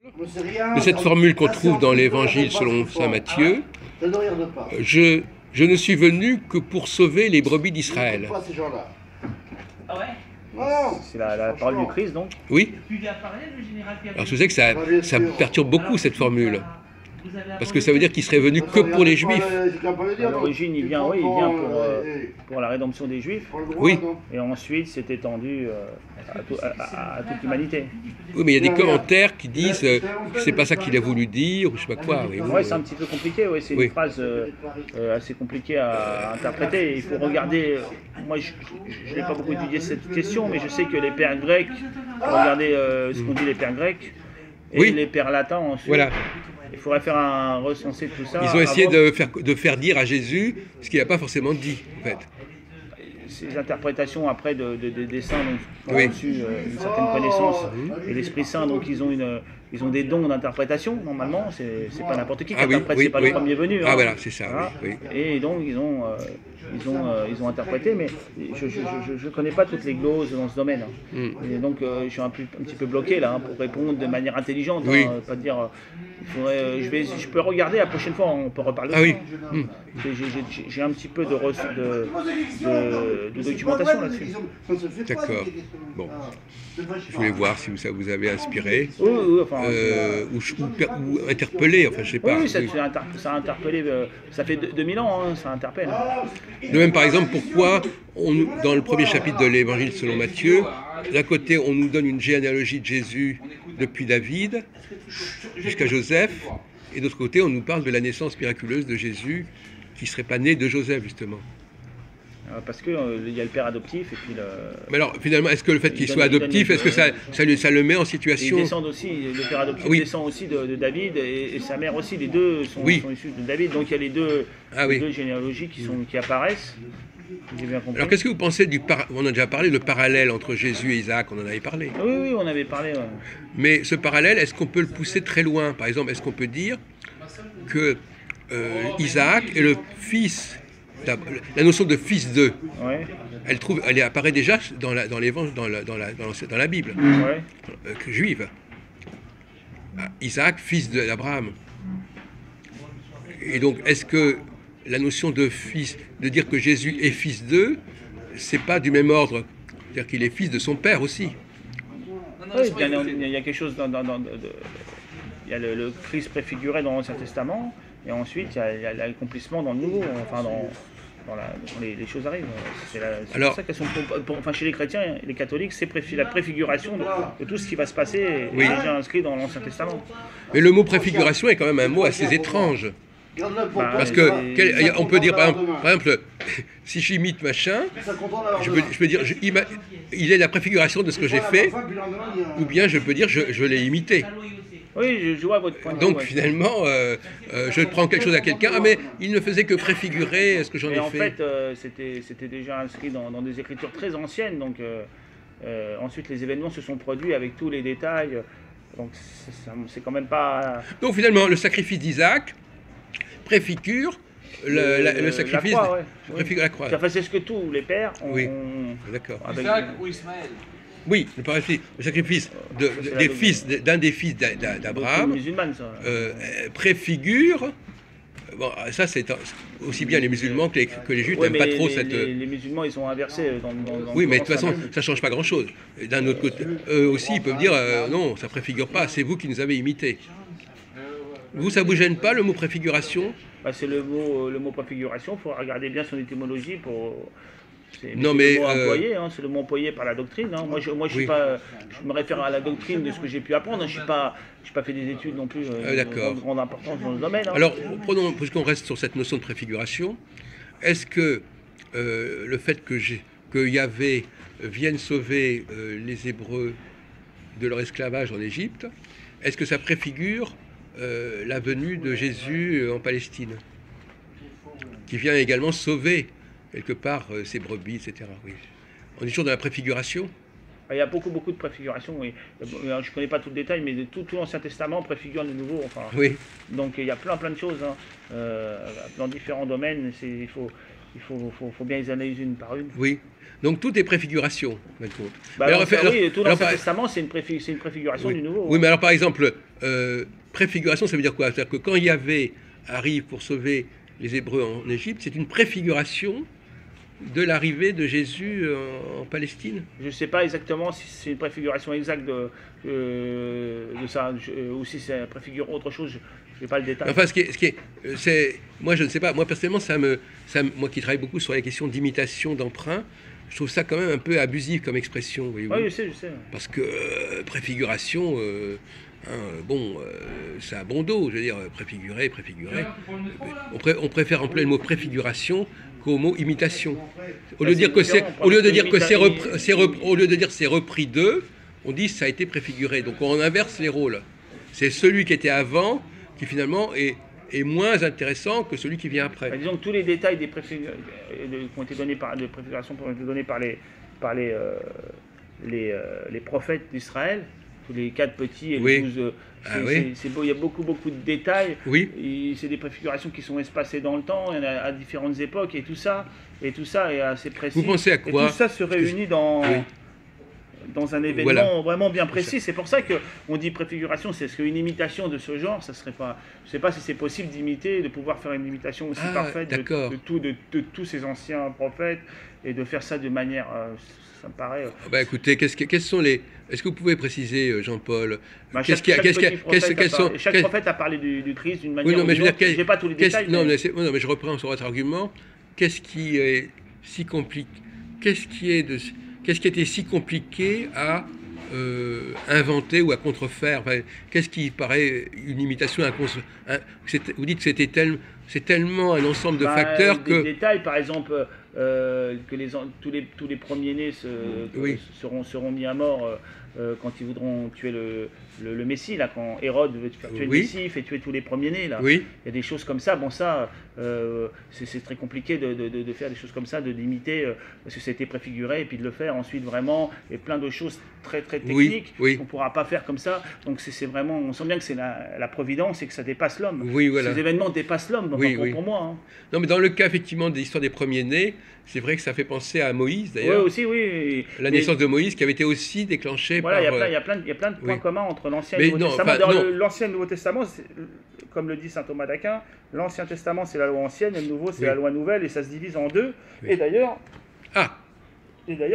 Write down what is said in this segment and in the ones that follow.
de cette formule qu'on trouve dans l'Évangile selon saint Matthieu, je ne suis venu que pour sauver les brebis d'Israël. Ah ouais? C'est la parole du Christ, donc. Oui. Alors je sais que ça me perturbe beaucoup cette formule. Parce que ça veut dire qu'il serait venu que pour les Juifs. À l'origine, il vient pour la rédemption des Juifs. Oui. Et ensuite, c'est étendu à toute l'humanité. Oui, mais il y a des commentaires qui disent que c'est pas ça qu'il a voulu dire, ou je sais pas quoi. Oui, c'est un petit peu compliqué. Ouais, c'est une phrase assez compliquée à interpréter. Il faut regarder. Moi, je n'ai pas beaucoup étudié cette question, mais je sais que les pères grecs, regardez ce qu'ont dit les pères grecs, et les pères latins ensuite. Voilà. Il faudrait faire un recensé de tout ça. Ils ont essayé de faire dire à Jésus ce qu'il n'a pas forcément dit, en fait. Ces interprétations après des saints ont reçu une certaine connaissance, et l'Esprit Saint, donc ils ont des dons d'interprétation, normalement, c'est pas n'importe qui interprète, c'est pas le premier venu. Ah voilà, c'est ça. Voilà. Oui. Et donc ils ont interprété, mais je connais pas toutes les gloses dans ce domaine. Et donc je suis un petit peu bloqué là pour répondre de manière intelligente, pas dire. Je peux regarder la prochaine fois, on peut reparler. Ah oui. J'ai un petit peu de documentation là-dessus. D'accord. Bon. Je voulais voir si ça vous avait inspiré. Oui, enfin, ou interpellé, enfin je sais pas. Oui, ça a interpellé, ça fait 2000 ans, hein, ça interpelle. De même par exemple, pourquoi dans le premier chapitre de l'Évangile selon Matthieu, d'un côté on nous donne une généalogie de Jésus depuis David jusqu'à Joseph, et d'autre côté on nous parle de la naissance miraculeuse de Jésus qui ne serait pas né de Joseph justement. Parce qu'il y a le père adoptif et puis le... Mais alors finalement, est-ce que le fait qu'il soit adoptif, est-ce que ça le met en situation... Ils descendent aussi, le père adoptif descend aussi de David et sa mère aussi, les deux sont issus de David, donc il y a les deux généalogies qui apparaissent. J'ai bien compris. Alors qu'est-ce que vous pensez on a déjà parlé, le parallèle entre Jésus et Isaac, on en avait parlé. Oui, on avait parlé. Ouais. Mais ce parallèle, est-ce qu'on peut le pousser très loin? Par exemple, est-ce qu'on peut dire que Isaac est le fils... La notion de fils d'eux, elle apparaît déjà dans la Bible juive. Isaac, fils d'Abraham. Et donc, est-ce que la notion de fils, de dire que Jésus est fils d'eux, c'est pas du même ordre? C'est-à-dire qu'il est fils de son père aussi. Oui, il y a quelque chose il y a le Christ préfiguré dans l'Ancien Testament, et ensuite il y a l'accomplissement dans le Nouveau, enfin dans les choses arrivent. C'est pour ça qu'elles sont, chez les chrétiens et les catholiques, c'est la préfiguration de tout ce qui va se passer est déjà inscrit dans l'Ancien Testament. Mais le mot préfiguration est quand même un mot assez étrange. Parce que on peut dire par exemple si j'imite machin, je peux dire il est la préfiguration de ce que j'ai fait, ou bien je peux dire je l'ai imité. Oui, je vois votre point de vue. Donc finalement, je prends quelque chose à quelqu'un, mais il ne faisait que préfigurer ce que j'en ai fait. En fait, c'était déjà inscrit dans des écritures très anciennes, donc ensuite les événements se sont produits avec tous les détails, donc c'est quand même pas... Donc finalement, le sacrifice d'Isaac préfigure le sacrifice... La croix, préfigure la croix. Enfin, c'est ce que tous les pères ont... Oui, d'accord. Isaac ou Ismaël? Oui, le sacrifice d'un des fils d'Abraham préfigure. Bon, ça c'est aussi bien les musulmans que les juifs n'aiment pas trop cette. Les musulmans ils sont inversés dans oui, mais de toute façon ça change pas grand-chose. D'un autre côté, eux aussi ils peuvent dire non, ça préfigure pas, c'est vous qui nous avez imités. Vous, ça vous gêne pas le mot préfiguration? C'est le mot préfiguration. Il faut regarder bien son étymologie pour. C'est le mot employé par la doctrine. Hein. Moi, je me réfère à la doctrine de ce que j'ai pu apprendre. Je n'ai pas fait des études non plus de grande importance dans ce domaine. Hein. Alors, puisqu'on reste sur cette notion de préfiguration, est-ce que le fait que Yahvé vienne sauver les Hébreux de leur esclavage en Égypte, est-ce que ça préfigure la venue de Jésus en Palestine, qui vient également sauver quelque part ces brebis, etc. Oui. On est toujours dans la préfiguration. Il y a beaucoup de préfigurations. Oui. Je ne connais pas tout le détail, mais tout l'Ancien Testament préfigure le Nouveau. Enfin, oui. Donc il y a plein de choses dans différents domaines. Il faut bien les analyser une par une. Oui. Donc tout est préfiguration, tout l'Ancien Testament, c'est une préfiguration du Nouveau. Oui, mais alors par exemple, préfiguration, ça veut dire quoi? C'est-à-dire que quand Yahvé arrive pour sauver les Hébreux en Égypte, c'est une préfiguration de l'arrivée de Jésus en Palestine? Je ne sais pas exactement si c'est une préfiguration exacte de ça, ou si ça préfigure autre chose, je n'ai pas le détail. Enfin, moi je ne sais pas, moi personnellement, moi qui travaille beaucoup sur les questions d'imitation, d'emprunt, je trouve ça quand même un peu abusif comme expression. Oui, je sais. Parce que préfiguration, ça a bon dos, je veux dire, préfigurer. On préfère employer le mot préfiguration qu'au mot imitation. Au lieu de dire que c'est repris d'eux, on dit ça a été préfiguré. Donc on inverse les rôles. C'est celui qui était avant qui finalement est moins intéressant que celui qui vient après. Bah, disons que tous les détails des préfigurations qui ont été donnés par les prophètes d'Israël, tous les 4 petits et les 12, c'est beau, il y a beaucoup de détails. Oui. C'est des préfigurations qui sont espacées dans le temps, il y en a à différentes époques et tout ça est assez précis. Vous pensez à quoi? Et tout ça se réunit dans un événement vraiment bien précis. C'est pour ça qu'on dit préfiguration, c'est ce qu'une imitation de ce genre, ça serait pas. Je ne sais pas si c'est possible d'imiter, de pouvoir faire une imitation aussi parfaite de tous ces anciens prophètes et de faire ça de manière. Ça me paraît. Écoutez, quels sont les. Est-ce que vous pouvez préciser, Jean-Paul, chaque prophète a parlé du Christ d'une manière. Oui, non, mais je veux dire, j'ai pas tous les détails. Non, mais je reprends sur votre argument. Qu'est-ce qui est si compliqué? Qu'est-ce qui était si compliqué à inventer ou à contrefaire? Enfin, qu'est-ce qui paraît une imitation vous dites que c'est tellement un ensemble de facteurs que... Des détails, par exemple, que tous les premiers-nés seront mis à mort quand ils voudront tuer le Messie, là, quand Hérode veut faire tuer le Messie, il fait tuer tous les premiers-nés, là. Oui. Il y a des choses comme ça. Bon, ça, c'est très compliqué de faire des choses comme ça, d'imiter, parce que c'était préfiguré, et puis de le faire ensuite vraiment, et plein de choses très techniques qu'on ne pourra pas faire comme ça. Donc c'est vraiment, on sent bien que c'est la providence et que ça dépasse l'homme. Oui, voilà. Ces événements dépassent l'homme, pour moi. Hein. Non, mais dans le cas, effectivement, de l'histoire des premiers-nés, c'est vrai que ça fait penser à Moïse, d'ailleurs. Oui, aussi. La naissance de Moïse qui avait été aussi déclenchée par... Il y a plein de points communs entre l'Ancien et le Nouveau Testament. Dans l'Ancien et le Nouveau Testament, comme le dit saint Thomas d'Aquin, l'Ancien Testament c'est la loi ancienne et le Nouveau c'est la loi nouvelle, et ça se divise en deux. Oui. Et d'ailleurs,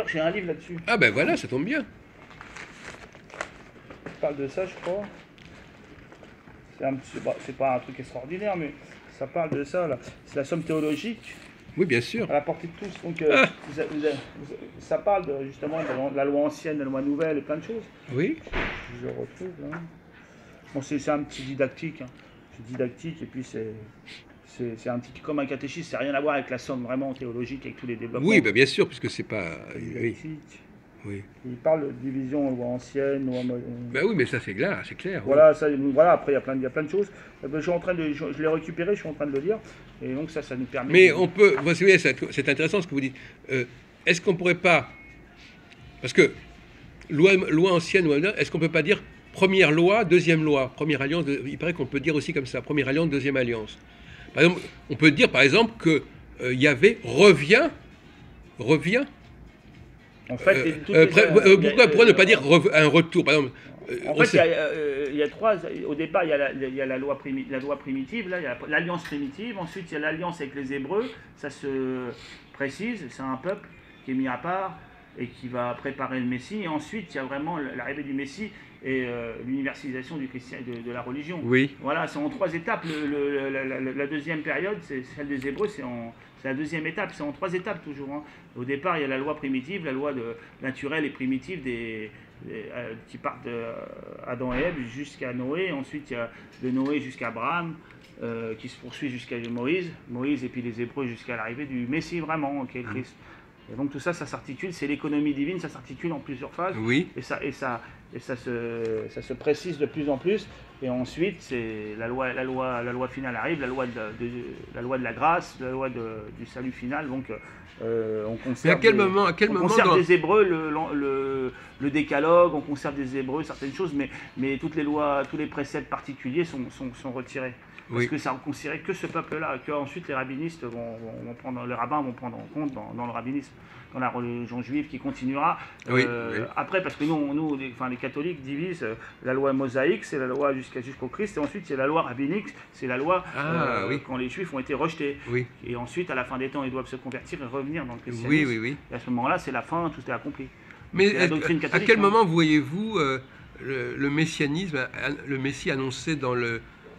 j'ai un livre là-dessus. Ah ben voilà, ça tombe bien. Je parle de ça, je crois. C'est pas un truc extraordinaire, mais ça parle de ça, là. C'est la somme théologique. Oui, bien sûr. À la portée de tous. Donc, ça parle justement de la loi ancienne, de la loi nouvelle et plein de choses. Oui. Je le retrouve là. Bon, c'est un petit didactique. Hein. C'est didactique et puis c'est un petit comme un catéchisme. Ça n'a rien à voir avec la somme vraiment théologique, avec tous les développements. Oui, bien sûr, puisque c'est pas. Oui. Il parle de division loi ancienne, loi. Oui, mais ça c'est clair, Voilà, après il y a plein de choses. Je l'ai récupéré, je suis en train de le lire, et donc ça nous permet. Mais on peut, vous voyez, c'est intéressant ce que vous dites. Est-ce qu'on pourrait pas, parce que loi ancienne, est-ce qu'on peut pas dire première loi, deuxième loi, première alliance? Il paraît qu'on peut dire aussi comme ça, première alliance, deuxième alliance. Par exemple, on peut dire par exemple que Yahvé revient. En fait, pourquoi ne pas dire un retour? Par exemple, en fait, il y a trois. Au départ, il y a la loi primitive, là, il y a l'alliance primitive. Ensuite, il y a l'alliance avec les Hébreux. Ça se précise. C'est un peuple qui est mis à part et qui va préparer le Messie. Et ensuite, il y a vraiment l'arrivée du Messie et l'universalisation de la religion. Oui. Voilà, c'est en 3 étapes. La deuxième période, c'est celle des Hébreux, c'est la deuxième étape, c'est en 3 étapes toujours. Hein. Au départ, il y a la loi primitive, la loi naturelle et primitive qui partent d'Adam et Ève jusqu'à Noé. Ensuite, il y a de Noé jusqu'à Abraham, qui se poursuit jusqu'à Moïse et puis les Hébreux jusqu'à l'arrivée du Messie vraiment, qui est Christ. Et donc tout ça, ça s'articule, c'est l'économie divine, ça s'articule en plusieurs phases. Oui. Et ça se précise de plus en plus. Et ensuite, c'est la loi finale arrive, la loi de la grâce, la loi du salut final. Donc, on conserve. Mais à quel moment des Hébreux le décalogue, on conserve des Hébreux certaines choses, mais toutes les lois, tous les préceptes particuliers sont retirés. Parce que ça ne considérait que ce peuple-là, qu'ensuite les rabbinistes les rabbins vont prendre en compte dans le rabbinisme, dans la religion juive qui continuera. Après, parce que nous les catholiques divisent la loi mosaïque, c'est la loi jusqu'au Christ. Et ensuite, il y a la loi rabbinique, c'est la loi quand les Juifs ont été rejetés. Oui. Et ensuite, à la fin des temps, ils doivent se convertir et revenir dans le christianisme. Oui, oui, oui. Et à ce moment-là, c'est la fin, tout est accompli. Mais la doctrine à catholique, quel hein. moment voyez-vous le messianisme, le Messie annoncé dans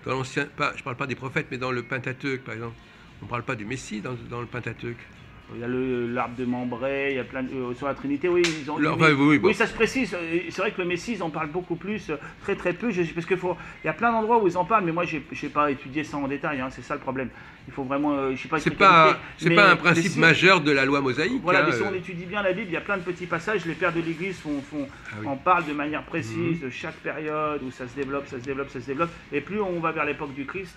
l'ancien, je ne parle pas des prophètes, mais dans le Pentateuque, par exemple. On ne parle pas du Messie dans le Pentateuque. Il y a l'arbre de Mambré, il y a plein de, sur la Trinité, oui, ils ont. Oui, ça se précise. C'est vrai que le Messie, ils en parlent beaucoup plus, très très peu. Parce qu'il il y a plein d'endroits où ils en parlent, mais moi, je n'ai pas étudié ça en détail. Hein, c'est ça le problème. Il faut vraiment, je sais pas. C'est pas un principe majeur de la loi mosaïque. Voilà, mais si on étudie bien la Bible, il y a plein de petits passages. Les pères de l'Église en parlent de manière précise de chaque période où ça se développe, ça se développe, ça se développe. Et plus on va vers l'époque du Christ,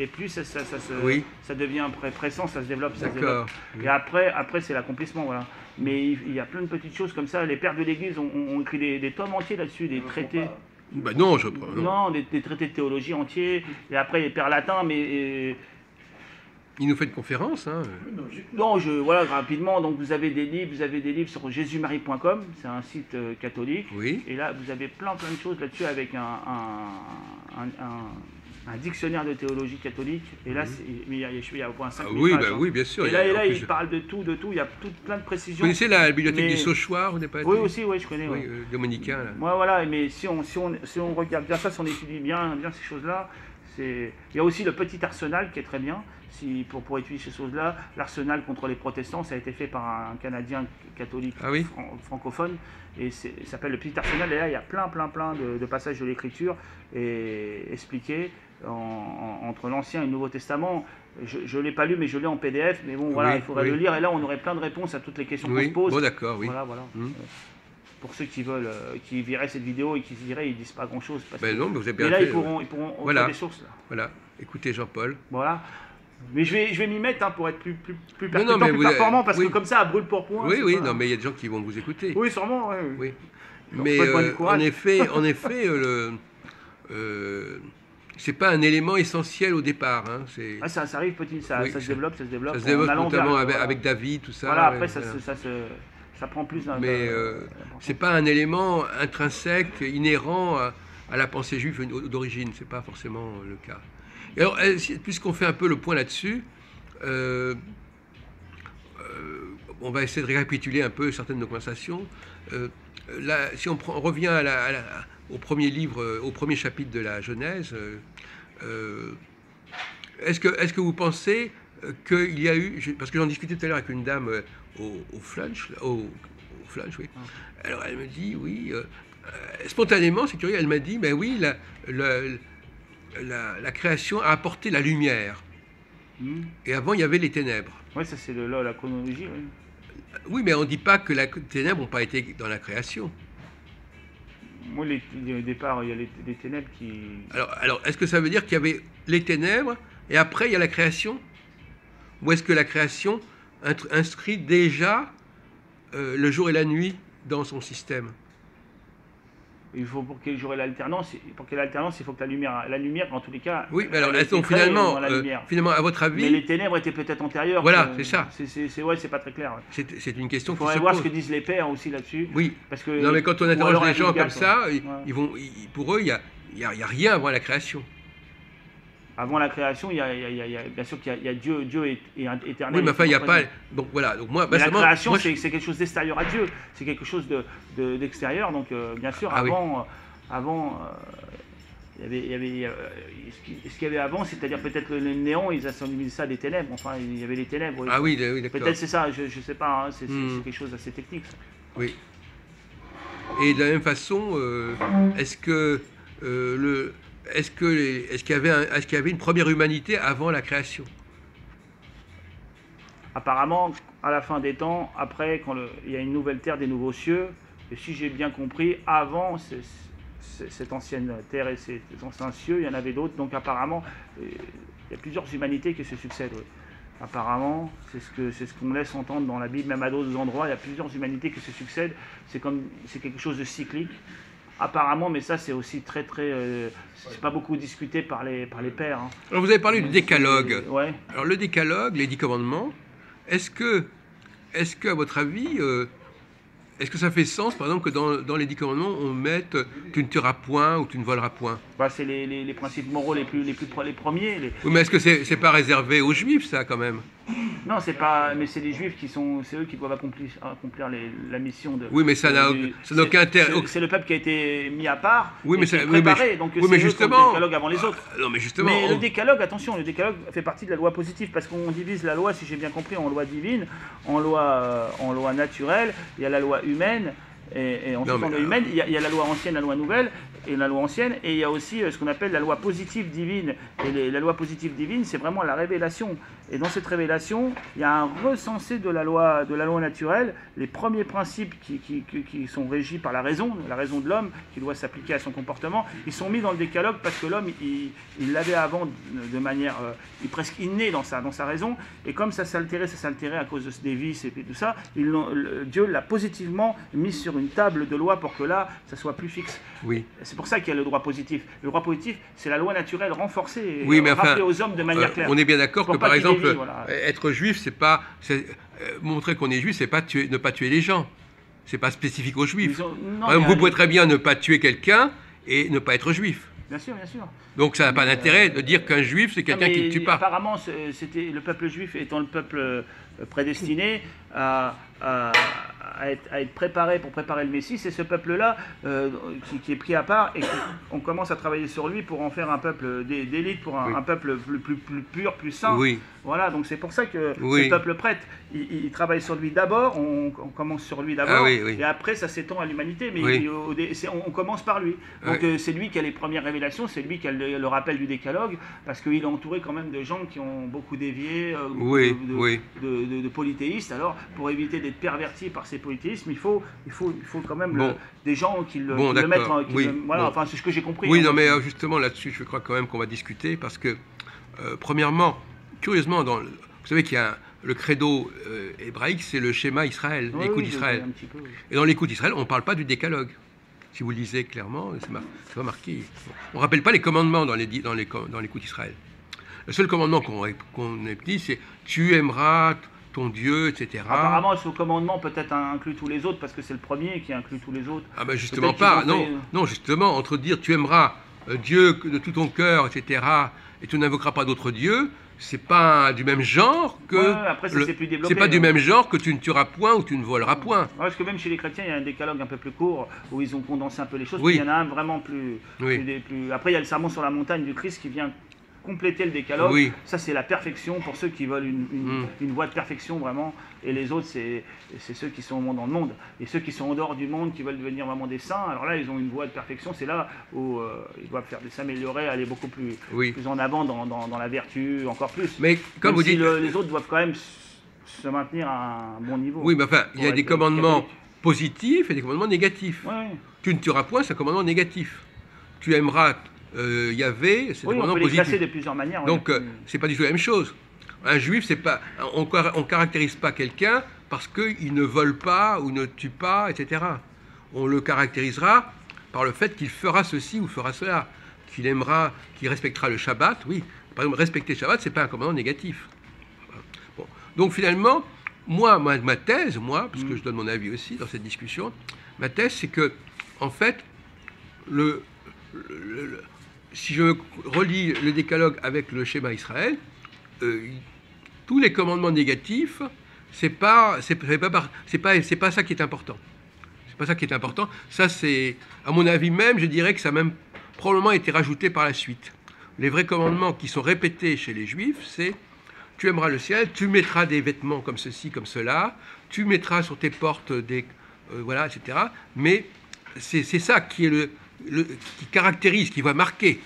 et plus ça devient pressant, ça se développe, ça se développe. Et après c'est l'accomplissement, voilà. Mais il y a plein de petites choses comme ça. Les pères de l'Église ont écrit des tomes entiers là-dessus, des traités. Ben non, je crois. Non, des traités de théologie entiers. Et après, les pères latins, mais... Il nous fait une conférence, hein. Non, voilà, rapidement, donc vous avez des livres sur jésusmarie.com, c'est un site catholique. Oui. Et là, vous avez plein de choses là-dessus avec un dictionnaire de théologie catholique, et là, il y a au point 5 000 pages, oui, bien sûr. Et là, il parle de tout, il y a plein de précisions. Vous connaissez la bibliothèque du Sauchoir, vous n'avez pas été? Oui, aussi, oui, je connais. Oui, dominicain, là. Moi, voilà, mais si on regarde bien ça, si on étudie bien ces choses-là, il y a aussi le petit arsenal qui est très bien, pour étudier ces choses-là. L'arsenal contre les protestants, ça a été fait par un Canadien catholique francophone, et ça s'appelle le petit arsenal, et là, il y a plein de passages de l'écriture expliqués entre l'Ancien et le Nouveau Testament. Je ne l'ai pas lu, mais je l'ai en PDF. Mais bon, voilà, il faudrait le lire. Et là, on aurait plein de réponses à toutes les questions qu'on se pose. Bon, d'accord, oui. Voilà. Pour ceux qui veulent, qui verraient cette vidéo et qui se diraient, ils disent pas grand-chose. Non, mais vous avez bien fait. Là, ils pourront trouver des sources. Là. Voilà. Écoutez, Jean-Paul. Voilà. Mais je vais m'y mettre pour être plus performant, parce que comme ça, à brûle pour point. Oui, non, mais il y a des gens qui vont vous écouter. Oui, sûrement. Oui. Donc, mais en effet, c'est pas un élément essentiel au départ. Hein. Ça arrive petit, ça se développe. Ça se développe notamment avec David, tout ça. Voilà, après ça prend plus d'un. Mais c'est pas un élément intrinsèque, inhérent à la pensée juive d'origine. C'est pas forcément le cas. Et alors, puisqu'on fait un peu le point là-dessus, on va essayer de récapituler un peu certaines de nos conversations. Là, si on revient au premier livre, au premier chapitre de la Genèse, est-ce que vous pensez qu'il y a eu, parce que j'en discutais tout à l'heure avec une dame au flunch, oui. Alors elle me dit oui, spontanément, c'est curieux, elle m'a dit, mais oui, la création a apporté la lumière. Et avant, il y avait les ténèbres. Oui, ça c'est la chronologie. Oui. Oui, mais on ne dit pas que les ténèbres n'ont pas été dans la création. Moi, au départ, il y a les ténèbres qui... Alors est-ce que ça veut dire qu'il y avait les ténèbres et après il y a la création? Ou est-ce que la création inscrit déjà le jour et la nuit dans son système? Il faut pour qu'il y ait l'alternance, il faut que la lumière, en tous les cas. Oui, mais alors finalement, à votre avis. Mais les ténèbres étaient peut-être antérieures. Voilà, c'est ça. C'est pas très clair. Ouais. C'est une question qui se pose. Il faudrait voir ce que disent les pères aussi là-dessus. Oui. Parce que non, mais quand on interroge des gens comme ça, pour eux, il n'y a rien avant la création. Avant la création, bien sûr qu'il y a Dieu est éternel. Oui, mais enfin, il n'y a pas. Donc voilà. Donc moi, la création, c'est quelque chose d'extérieur à Dieu. C'est quelque chose d'extérieur. Donc bien sûr, avant, il y avait ce qu'il y avait avant, c'est-à-dire peut-être le néant, ils assimilaient ça des ténèbres. Enfin, il y avait les ténèbres. Ah oui, d'accord. Peut-être c'est ça. Je ne sais pas. Hein, c'est quelque chose d'assez technique. Ça. Oui. Et de la même façon, est-ce qu'il y avait une première humanité avant la création? Apparemment, à la fin des temps, après, quand il y a une nouvelle terre, des nouveaux cieux, et si j'ai bien compris, avant cette ancienne terre et ces anciens cieux, il y en avait d'autres. Donc apparemment, il y a plusieurs humanités qui se succèdent. Oui. Apparemment, c'est ce qu'on laisse entendre dans la Bible, même à d'autres endroits, il y a plusieurs humanités qui se succèdent. C'est quelque chose de cyclique. Apparemment, mais ça c'est aussi très c'est pas beaucoup discuté par les pères. Hein. Alors vous avez parlé du décalogue. Ouais. Alors le décalogue, les 10 commandements, est-ce que à votre avis, est-ce que ça fait sens, par exemple, que dans les 10 commandements, on mette tu ne tueras point ou tu ne voleras point? Bah, c'est les principes moraux les premiers. Oui, mais est-ce que c'est pas réservé aux Juifs, ça, quand même? Non, c'est pas. Mais c'est les Juifs c'est eux qui doivent accomplir la mission de. Oui, mais ça n'a aucun intérêt. C'est le peuple qui a été mis à part. Oui, mais qui est oui, préparé. Donc oui, c'est mais eux qui ont justement. le décalogue avant les autres. Non, mais justement. Mais le décalogue, attention, le décalogue fait partie de la loi positive parce qu'on divise la loi, si j'ai bien compris, en loi divine, en loi naturelle. Il y a la loi humaine. Et ensuite, en loi humaine, il y a la loi ancienne, la loi nouvelle, et la loi ancienne, et il y a aussi ce qu'on appelle la loi positive divine. Et la loi positive divine, c'est vraiment la révélation. Et dans cette révélation, il y a un recensé de la loi naturelle, les premiers principes qui sont régis par la raison de l'homme, qui doit s'appliquer à son comportement, ils sont mis dans le décalogue parce que l'homme, il l'avait avant de manière presque innée dans sa raison, et comme ça s'altérait à cause des vices et tout ça, Dieu l'a positivement mis sur une table de loi pour que là, ça soit plus fixe. Oui. C'est pour ça qu'il y a le droit positif. Le droit positif, c'est la loi naturelle renforcée et rappelée aux hommes de manière claire. On est bien d'accord que, par exemple, voilà. être juif, c'est pas... montrer qu'on est juif, c'est pas ne pas tuer les gens. C'est pas spécifique aux juifs. Par exemple, vous pouvez très bien ne pas tuer quelqu'un et ne pas être juif. Bien sûr, bien sûr. Donc ça n'a pas d'intérêt de dire qu'un juif, c'est quelqu'un qui ne tue pas. Apparemment, c'était le peuple juif étant le peuple prédestiné à être préparé pour préparer le Messie, c'est ce peuple-là qui est pris à part et qu'on commence à travailler sur lui pour en faire un peuple d'élite, pour un peuple plus pur, plus saint. Oui. Voilà, donc c'est pour ça que ce peuple prêtre, il travaille sur lui d'abord, on commence sur lui d'abord, et après ça s'étend à l'humanité, mais on commence par lui. Donc c'est lui qui a les premières révélations, c'est lui qui a le rappel du décalogue, parce qu'il est entouré quand même de gens qui ont beaucoup dévié, de polythéistes. Alors, pour éviter d'être perverti par ces polythéismes, il faut quand même des gens qui le mettent... enfin, c'est ce que j'ai compris. Oui, non, mais justement, là-dessus, je crois quand même qu'on va discuter, parce que, premièrement, curieusement, vous savez qu'il y a le credo hébraïque, c'est le schéma Israël, l'écoute d'Israël. Et dans l'écoute d'Israël, on ne parle pas du décalogue. Si vous le lisez clairement, c'est pas marqué. On ne rappelle pas les commandements dans l'écoute d'Israël. Le seul commandement qu'on dit, c'est « tu aimeras ton Dieu, etc. » Apparemment, ce commandement peut-être inclut tous les autres, parce que c'est le premier qui inclut tous les autres. Ah ben justement pas, non, justement, entre dire « tu aimeras Dieu de tout ton cœur, etc. » et « tu n'invoqueras pas d'autres dieux », c'est pas du même genre que... après, c'est plus développé. C'est pas du même genre que tu ne tueras point ou tu ne voleras point. Parce que même chez les chrétiens, il y a un décalogue un peu plus court, où ils ont condensé un peu les choses, il y en a un vraiment plus... Après, il y a le sermon sur la montagne du Christ qui vient compléter le décalogue. Ça, c'est la perfection pour ceux qui veulent une voie de perfection vraiment, et les autres, c'est ceux qui sont dans le monde. Et ceux qui sont en dehors du monde, qui veulent devenir vraiment des saints, alors là, ils ont une voie de perfection, c'est là où ils doivent s'améliorer, aller beaucoup plus en avant dans la vertu, encore plus. Mais comme vous dites... les autres doivent quand même se maintenir à un bon niveau. Oui, mais enfin, il y a des commandements positifs et des commandements négatifs. Tu ne tueras point, c'est un commandement négatif. Tu aimeras... Yahvé, c'est on peut les classer de plusieurs manières. Donc, c'est pas du tout la même chose. Un juif, c'est pas, on caractérise pas quelqu'un parce qu'il ne vole pas ou ne tue pas, etc. On le caractérisera par le fait qu'il fera ceci ou fera cela, qu'il aimera, qu'il respectera le Shabbat. Oui, par exemple, respecter le Shabbat, c'est pas un commandement négatif. Bon. Donc finalement, ma thèse, parce que je donne mon avis aussi dans cette discussion, ma thèse, c'est que, en fait, si je relis le décalogue avec le schéma Israël, tous les commandements négatifs, c'est pas ça qui est important. C'est pas ça qui est important. Ça, c'est, à mon avis même, je dirais que ça a même probablement été rajouté par la suite. Les vrais commandements qui sont répétés chez les Juifs, c'est tu aimeras le ciel, tu mettras des vêtements comme ceci, comme cela, tu mettras sur tes portes des etc. Mais c'est ça qui est qui caractérise, qui va marquer.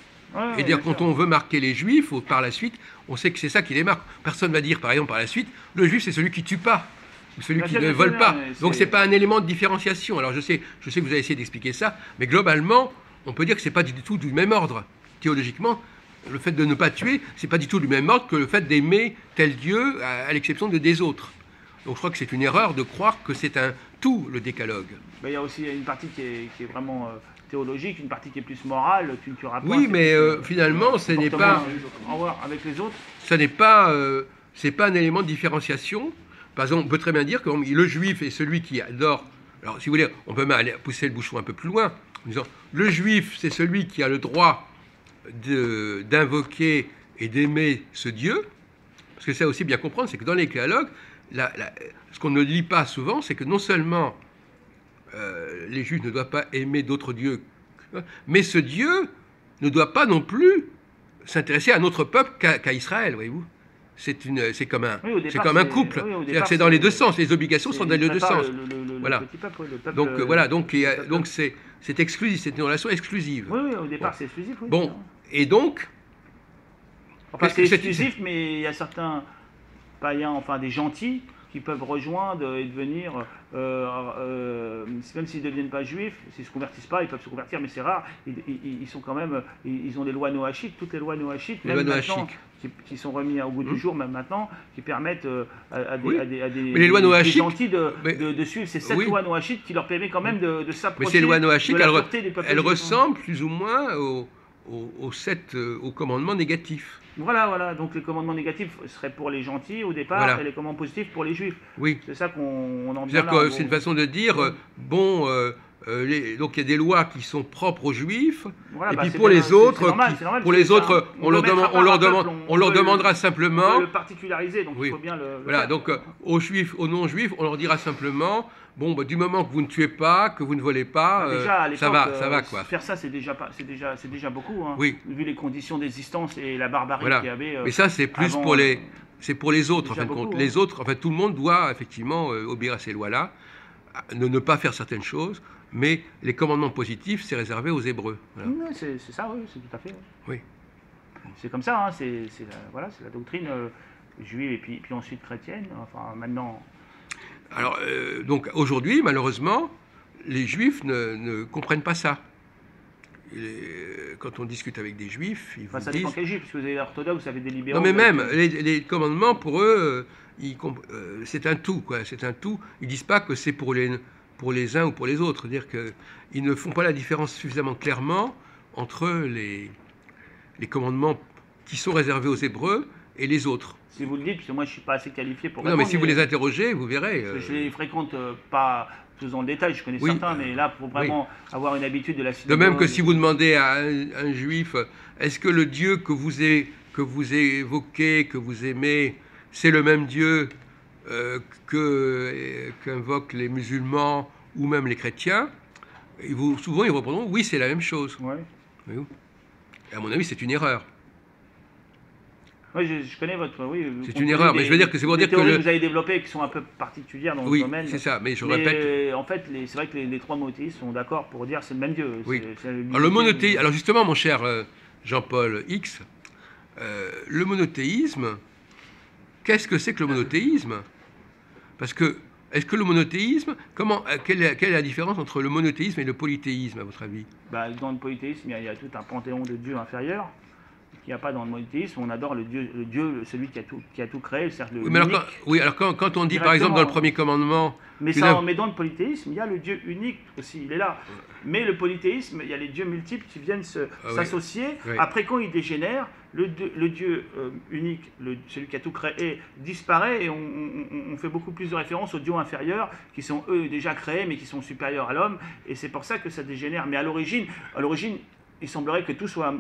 Et dire quand on veut marquer les Juifs, par la suite, on sait que c'est ça qui les marque. Personne ne va dire, par exemple, par la suite, le Juif, c'est celui qui tue pas, ou celui qui ne vole pas. Donc c'est pas un élément de différenciation. Alors je sais que vous avez essayé d'expliquer ça, mais globalement, on peut dire que c'est pas du tout du même ordre. Théologiquement, le fait de ne pas tuer, c'est pas du tout du même ordre que le fait d'aimer tel Dieu, à l'exception des autres. Donc je crois que c'est une erreur de croire que c'est un tout, le décalogue. Il y a aussi une partie qui est vraiment théologique, une partie qui est plus morale, tu ne tueras pas. Oui, mais finalement, ce n'est pas... Au revoir, avec les autres. Ce n'est pas... c'est pas un élément de différenciation. Par exemple, on peut très bien dire que le juif est celui qui adore Alors, si vous voulez, on peut même aller pousser le bouchon un peu plus loin, en disant, le juif, c'est celui qui a le droit d'invoquer et d'aimer ce Dieu, parce que ça aussi bien comprendre, c'est que dans les dialogues, ce qu'on ne lit pas souvent, c'est que non seulement les juifs ne doivent pas aimer d'autres dieux, mais ce Dieu ne doit pas non plus s'intéresser à notre peuple qu'à Israël, voyez-vous. C'est comme un couple. Oui, c'est-à-dire que c'est dans les deux sens. Les obligations sont dans les deux sens. Voilà. Le petit peuple, le peuple, Donc voilà. Donc c'est exclusif. C'est une relation exclusive. Oui, au départ c'est exclusif. Oui, bon. Et donc. Enfin, c'est exclusif, mais il y a certains païens, enfin des gentils, qui peuvent rejoindre et devenir, même s'ils ne deviennent pas juifs, s'ils ne se convertissent pas, ils peuvent se convertir, mais c'est rare, ils sont quand même, ils ont les lois noachites, toutes les lois noachites, même maintenant, qui sont remis au goût du jour, même maintenant, qui permettent à des gentils de suivre ces 7 lois noachites qui leur permettent quand même de s'approcher. Mais ces lois noachites, elles ressemblent plus ou moins aux commandements négatifs. Voilà, donc les commandements négatifs seraient pour les gentils au départ, et les commandements positifs pour les juifs. Oui. C'est ça qu'on en vient là. C'est une façon de dire, donc il y a des lois qui sont propres aux juifs, et puis pour les autres, on leur demandera simplement... On peut le particulariser, donc il faut bien le faire. Donc aux juifs, aux non-juifs, on leur dira simplement... Bon, du moment que vous ne tuez pas, que vous ne volez pas, ça va quoi. Faire ça, c'est déjà beaucoup. Hein, oui. Vu les conditions d'existence et la barbarie qu'il y avait. Mais ça, c'est plus pour les autres, en fin de compte. Les autres, en fait, tout le monde doit effectivement obéir à ces lois-là, ne pas faire certaines choses, mais les commandements positifs, c'est réservé aux Hébreux. Voilà. C'est ça, oui, c'est tout à fait. Oui. C'est comme ça, hein, c'est la doctrine juive et puis ensuite chrétienne. Enfin, maintenant. Alors, donc aujourd'hui, malheureusement, les juifs ne comprennent pas ça. Quand on discute avec des juifs, ils vous disent... Ça dépend quel juif, parce que vous avez l'orthodoxe, vous avez des libéraux... Non, mais même, les commandements, pour eux, c'est un tout, quoi. C'est un tout. Ils ne disent pas que c'est pour les uns ou pour les autres. C'est-à-dire qu'ils ne font pas la différence suffisamment clairement entre les commandements qui sont réservés aux Hébreux et les autres. Si vous le dites, parce que moi je ne suis pas assez qualifié pour répondre. Non, mais si vous les interrogez, vous verrez. Je les fréquente pas tous dans le détail, je connais certains, mais là, pour vraiment avoir une habitude de la synagogue... De même que si vous demandez à un juif, est-ce que le Dieu que vous évoquez, que vous aimez, c'est le même Dieu qu'invoquent les musulmans ou même les chrétiens, souvent ils répondront, oui, c'est la même chose. Ouais. Et à mon avis, c'est une erreur. Oui, je connais votre... Oui, c'est une erreur, mais je veux dire que c'est pour dire que... Les théories que vous avez développées qui sont un peu particulières dans le domaine. Oui, c'est ça, mais je répète... En fait, c'est vrai que les trois monothéistes sont d'accord pour dire que c'est le même Dieu. Oui. Alors, le monothéisme... Alors justement, mon cher Jean-Paul X, le monothéisme, qu'est-ce que c'est que le monothéisme? Parce que, est-ce que le monothéisme... Quelle est la différence entre le monothéisme et le polythéisme, à votre avis? Dans le polythéisme, il y a tout un panthéon de dieux inférieurs. Qu'il n'y a pas dans le monothéisme, on adore le Dieu, celui qui a tout créé, certes le unique. Alors quand on dit par exemple dans le premier commandement... Mais dans le polythéisme, il y a le Dieu unique aussi, il est là. Mais le polythéisme, il y a les dieux multiples qui viennent s'associer. Oui. Après, quand ils dégénèrent, le Dieu unique, celui qui a tout créé, disparaît et on fait beaucoup plus de références aux dieux inférieurs qui sont eux déjà créés mais qui sont supérieurs à l'homme. Et c'est pour ça que ça dégénère. Mais à l'origine, il semblerait que tout soit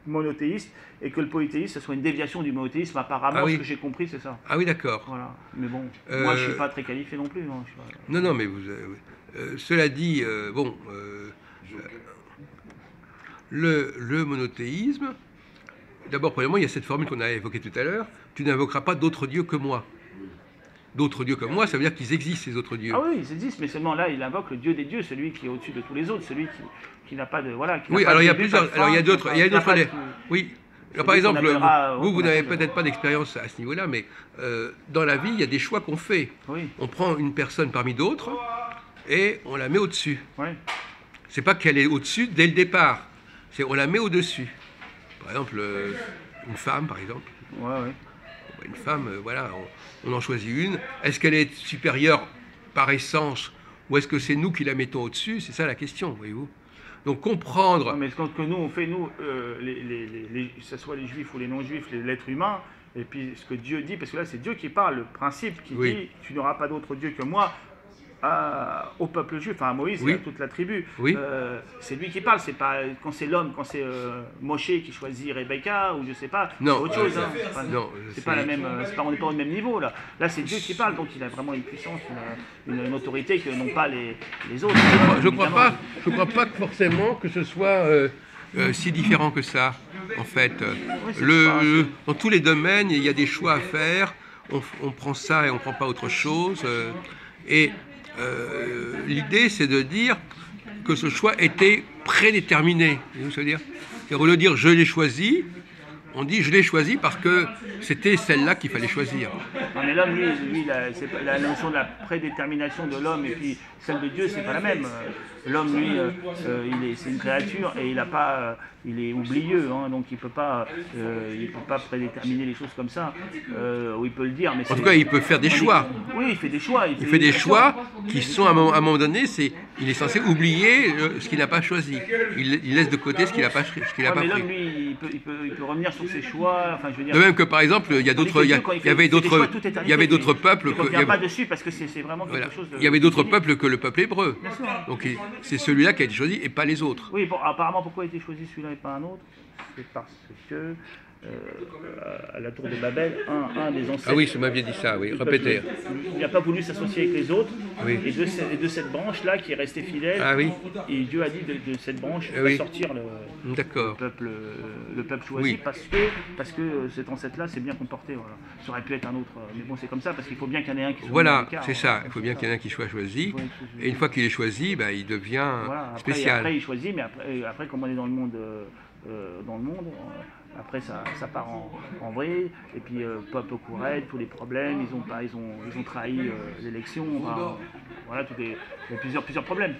monothéiste et que le polythéisme ce soit une déviation du monothéisme apparemment. Ce que j'ai compris c'est ça. Ah oui, d'accord. Voilà. Mais bon, moi je suis pas très qualifié non plus. Non, mais cela dit, le monothéisme, d'abord premièrement il y a cette formule qu'on a évoquée tout à l'heure, tu n'invoqueras pas d'autres dieux que moi. D'autres dieux comme moi, ça veut dire qu'ils existent, ces autres dieux. Ah oui, ils existent, mais seulement là, il invoque le Dieu des dieux, celui qui est au-dessus de tous les autres, celui qui n'a pas de... Voilà, oui, alors il y a plusieurs... Alors il y a d'autres... Oui. Alors, par exemple, vous n'avez peut-être pas d'expérience à ce niveau-là, mais dans la vie, il y a des choix qu'on fait. Oui. On prend une personne parmi d'autres et on la met au-dessus. Oui. C'est pas qu'elle est au-dessus dès le départ, c'est on la met au-dessus. Par exemple, une femme, par exemple. Ouais. Une femme, voilà, on en choisit une. Est-ce qu'elle est supérieure par essence ou est-ce que c'est nous qui la mettons au-dessus? C'est ça la question, voyez-vous. Donc comprendre... Non, mais ce que nous, on fait, que ce soit les juifs ou les non-juifs, l'être humain, et puis ce que Dieu dit, parce que là c'est Dieu qui parle, le principe qui dit « tu n'auras pas d'autre Dieu que moi », au peuple juif, enfin à Moïse Oui. et à toute la tribu. Oui. C'est lui qui parle, c'est pas quand c'est l'homme, quand c'est Moshe qui choisit Rebecca ou je sais pas, c'est Non, autre chose. Hein. Enfin, non, c'est pas la même, on n'est pas au même niveau là. Là c'est Dieu qui parle, donc il a vraiment une puissance, une autorité que n'ont pas les autres. Je crois pas que forcément que ce soit si différent que ça, en fait. Dans tous les domaines, il y a des choix à faire. On prend ça et on prend pas autre chose. L'idée, c'est de dire que ce choix était prédéterminé. Vous savez dire, au lieu de dire je l'ai choisi, on dit je l'ai choisi parce que c'était celle-là qu'il fallait choisir. Non, mais l'homme, lui la notion de la prédétermination de l'homme et puis celle de Dieu, c'est pas la même. L'homme, lui, c'est une créature et il est oublieux, hein, donc il peut pas prédéterminer les choses comme ça. Ou il peut le dire, mais en tout cas, il peut faire des choix. Oui, il fait des choix. Il fait des choix qui sont à un moment donné, il est censé oublier ce qu'il n'a pas choisi. Il laisse de côté ce qu'il n'a pas pris. Mais l'homme, lui, il peut revenir sur ses choix. Enfin, je veux dire. De même que par exemple, il y avait d'autres peuples. Il ne revient pas dessus parce que c'est vraiment quelque chose. Il y avait d'autres peuples que le peuple hébreu. Donc c'est celui-là qui a été choisi et pas les autres. Oui, bon, apparemment, pourquoi a été choisi celui-là et pas un autre? C'est parce que à la tour de Babel, un des ancêtres. Ah oui, je m'aviez dit ça, oui, répétez. Il n'a pas voulu s'associer avec les autres. Oui. Et de cette branche-là qui est restée fidèle. Ah oui. Et Dieu a dit de cette branche Oui. va sortir le peuple choisi Oui. parce que cet ancêtre-là s'est bien comporté. Voilà. Ça aurait pu être un autre. Mais bon, c'est comme ça parce qu'il faut bien qu'il y en ait un qui soit. Voilà, c'est ça. Il faut bien qu'il y en ait un qui soit choisi. Et une fois qu'il est choisi, ben, il devient spécial. Après, il choisit, mais après, comme on est dans le monde, après ça part en vrille. Et puis peuple au courant, tous les problèmes, ils ont trahi l'élection. Voilà, il y a plusieurs problèmes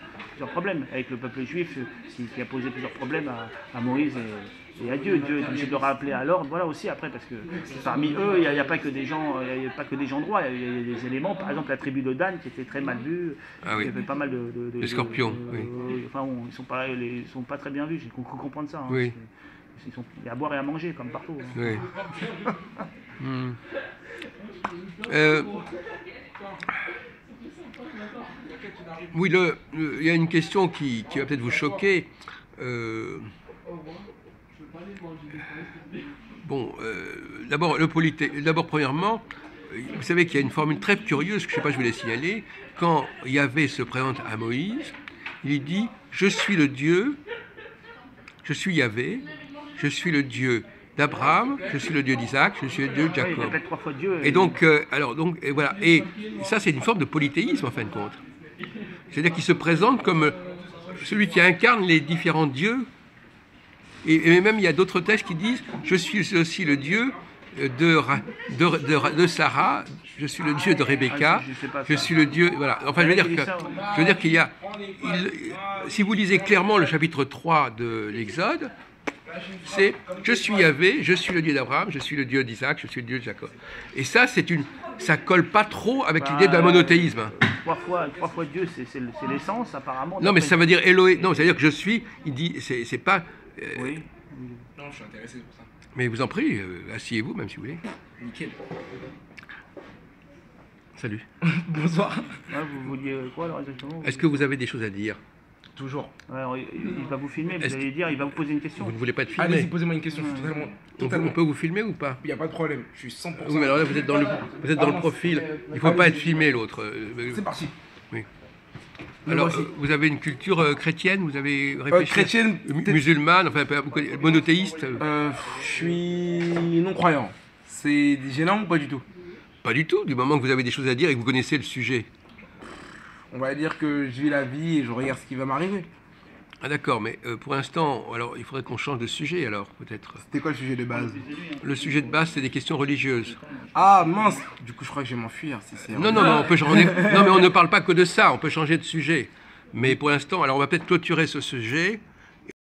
avec le peuple juif qui a posé plusieurs problèmes à Moïse et à Dieu. Dieu est obligé de le rappeler à l'ordre, voilà aussi après, parce que parmi eux, il n'y a pas que des gens, droits, il y a des éléments, par exemple la tribu de Dan qui était très mal vue, Ah oui. il y avait pas mal de Les scorpions, oui. Enfin, ils sont pas très bien vus, j'ai compris comprendre ça. Hein, Oui. il y a à boire et à manger, comme partout. Hein. Oui. Oui, il y a une question qui va peut-être vous choquer. D'abord, premièrement, vous savez qu'il y a une formule très curieuse que je ne sais pas, je voulais signaler. Quand Yahvé se présente à Moïse, il dit « Je suis le Dieu, je suis Yahvé, je suis le Dieu d'Abraham, je suis le Dieu d'Isaac, je suis le Dieu de Jacob. » Il répète 3 fois Dieu. Et donc, voilà. Et ça, c'est une forme de polythéisme, en fin de compte. C'est-à-dire qu'il se présente comme celui qui incarne les différents dieux. Et même, il y a d'autres textes qui disent « Je suis aussi le Dieu de Sarah, je suis le Dieu de Rebecca, je suis le Dieu... » Voilà. Enfin, je veux dire qu'il y a... si vous lisez clairement le chapitre 3 de l'Exode, c'est « Je suis Yahvé, je suis le Dieu d'Abraham, je suis le Dieu d'Isaac, je suis le Dieu de Jacob. » Et ça, ça colle pas trop avec l'idée d'un monothéisme. 3 fois Dieu, c'est l'essence, apparemment. Non, mais ça veut dire Elohé. Non, c'est-à-dire que je suis, il dit, c'est pas... Oui. Non, je suis intéressé pour ça. Mais vous en prie, asseyez-vous, même si vous voulez. Nickel. Salut. Bonsoir. Vous vouliez quoi alors exactement? Est-ce que vous avez des choses à dire? Toujours. Alors, il va vous filmer, vous allez dire, il va vous poser une question. Vous ne voulez pas être filmé? Allez-y, posez-moi une question. Je suis totalement. On peut vous filmer ou pas? Il n'y a pas de problème. Je suis 100%. Oui, mais alors là, vous êtes dans le profil. Il ne faut pas être filmé, l'autre. C'est parti. Oui. Alors, vous avez une culture chrétienne? Vous avez réfléchi? Chrétienne, musulmane, enfin, monothéiste? Je suis non-croyant. C'est gênant ou pas du tout? Pas du tout, du moment que vous avez des choses à dire et que vous connaissez le sujet. On va dire que je vis la vie et je regarde ce qui va m'arriver. Ah d'accord, mais pour l'instant, alors il faudrait qu'on change de sujet alors, peut-être. C'était quoi le sujet de base? Le sujet de base, c'est des questions religieuses. Ah mince. Du coup, je crois que je vais m'enfuir. Non, on peut changer. Non, mais on ne parle pas que de ça, on peut changer de sujet. Mais pour l'instant, alors on va peut-être clôturer ce sujet